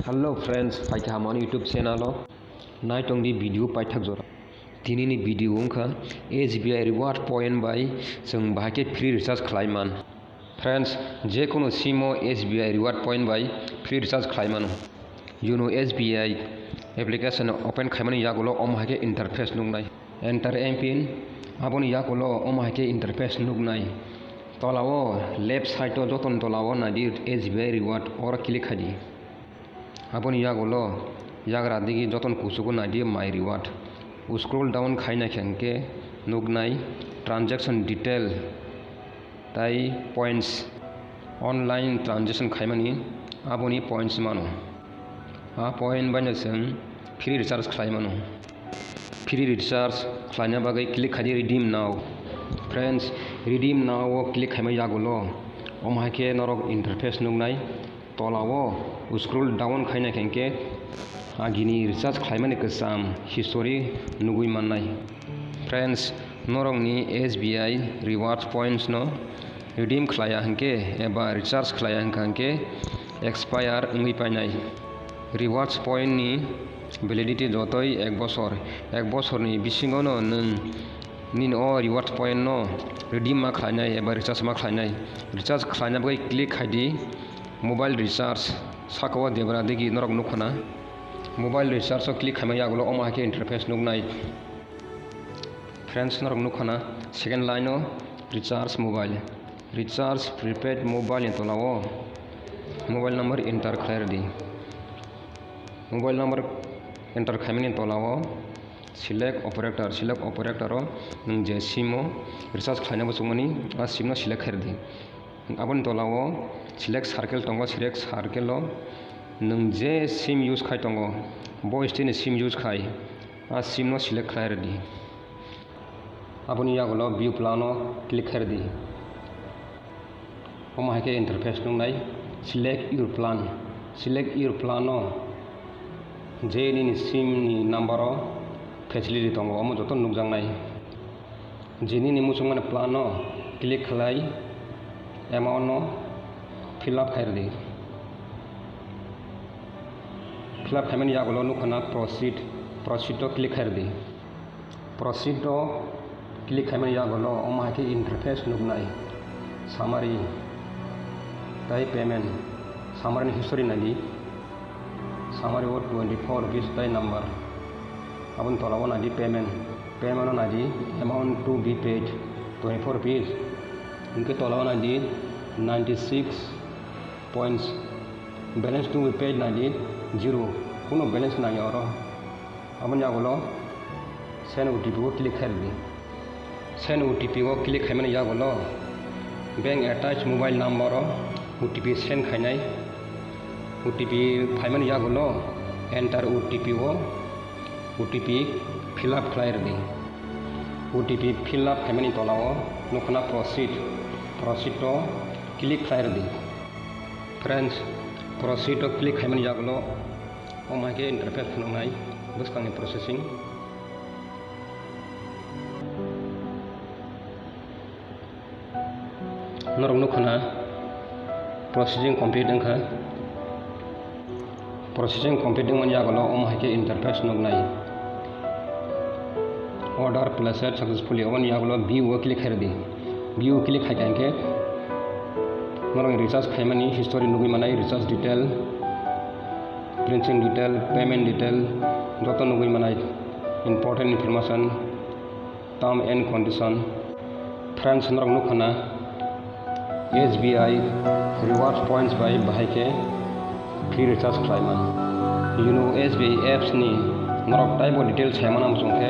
Hello friends, paika hamani YouTube channel nai tong di video paithak jora. Dini ni video ongkha SBI reward point by जों bahake free recharge khlaiman. Friends, je kono sim o SBI reward point by free recharge khlaiman. You know SBI application open khaimani yagulo omhake interface nugnai. Enter MPIN aboni yagulo omhake interface nugnai. Tolao left side to joton tolao nadi SBI reward or click hadi. Aboni yagulo yagra digi joton kusugo nadi my reward. Scroll down khaina khenke nugnai transaction detail tai points online transaction khaimani aboni points mano. A point banya जों free recharge khlaimano. Free recharge khlaina bagai click khadi redeem now. Friends, redeem now o click khaima yagulo omhake norok interface nugnai tolao scroll down khaina khenke agini recharge khlaimani kesam history nugui mannai. Friends, norokni SBI rewards points no redeem khlaya hanke eba recharge khlaya hanke expire ungui painai. Rewards point ni validity jotoi 1 bochor. 1 bochorni bisingo no nung nin o rewards point no redeem ma khlainai eba recharge ma khlainai. Recharge khlaina bai click khadi mobile recharge sakwa debra degi norok nukhana mobile recharge o click khama yagulo omhake interface nugnai. Friends, norok nukhana second line o recharge mobile prepaid mobile tolao mobile number enter khairdi. Mobile number enter khaimani tolao select operator o nung je sim o recharge khlaina bosungmani a sim no select khairdi. Aboni tolao select circle tongo select circle o nung je sim use khai tongo bo stin sim use khai a sim no select khairdi. Aboni yagulo view plan o click khairdi. Omhake interface nungnai select your plan o je ni sim ni number o facility tongo omo joton nukjangnai. Jeni ni musungmani plan o click khlai amount no fill up khairdi. Fill up khaimani yagulo nukhana proceed o click khairdi. Proceed o click khaimani yagulo omhake interface nugnai summary tai payment summary ni history nadi summary o 24 rupees tai number abon tolao nadi payment o nadi amount to be paid 24 rupees inke tolao nadi 96 points balance to be paid nadi 0 kuno balance nai oro abon yagulo send OTP o click khairdi. Send OTP o click khaimani yagulo bank attach mobile number o OTP send khainai OTP khaimani yagulo enter OTP fill up khairdi. OTP fill up khaimani tolao nukhana proceed o click khairdi. Friends, proceed o click khaimani yagulo omhake interface nungnai buskangi processing norok nukhana processing complete engkha processing complete engmani yagulo omhake interface nugnai order placed successfully omani yagulo view o click khairdi. View click khaikangke norok recharge khaimani history nugui manai recharge detail printing detail payment detail joto nugui manai important information term and condition. Friends, norok nukhana SBI rewards points by bahake free recharge khlaiman. You know SBI apps ni norok type o details haimana musungke